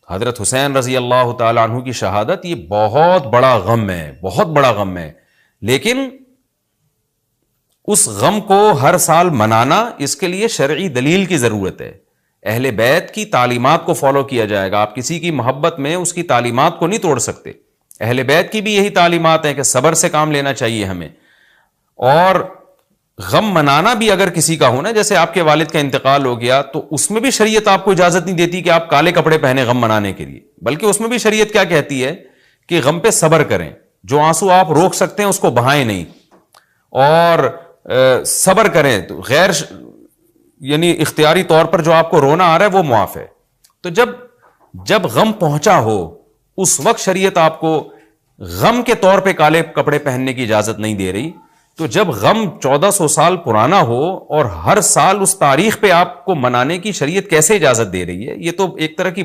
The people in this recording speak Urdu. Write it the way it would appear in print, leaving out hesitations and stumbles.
حضرت حسین رضی اللہ تعالیٰ عنہ کی شہادت یہ بہت بڑا غم ہے، بہت بڑا غم ہے، لیکن اس غم کو ہر سال منانا، اس کے لیے شرعی دلیل کی ضرورت ہے۔ اہل بیت کی تعلیمات کو فالو کیا جائے گا، آپ کسی کی محبت میں اس کی تعلیمات کو نہیں توڑ سکتے۔ اہل بیت کی بھی یہی تعلیمات ہیں کہ صبر سے کام لینا چاہیے ہمیں، اور غم منانا بھی اگر کسی کا ہونا، جیسے آپ کے والد کا انتقال ہو گیا، تو اس میں بھی شریعت آپ کو اجازت نہیں دیتی کہ آپ کالے کپڑے پہنے غم منانے کے لیے، بلکہ اس میں بھی شریعت کیا کہتی ہے کہ غم پہ صبر کریں، جو آنسو آپ روک سکتے ہیں اس کو بہائیں نہیں، اور صبر کریں، تو غیر یعنی اختیاری طور پر جو آپ کو رونا آ رہا ہے وہ معاف ہے۔ تو جب غم پہنچا ہو اس وقت شریعت آپ کو غم کے طور پہ کالے کپڑے پہننے کی اجازت نہیں دے رہی، تو جب غم 1400 سال پرانا ہو اور ہر سال اس تاریخ پہ آپ کو منانے کی شریعت کیسے اجازت دے رہی ہے؟ یہ تو ایک طرح کی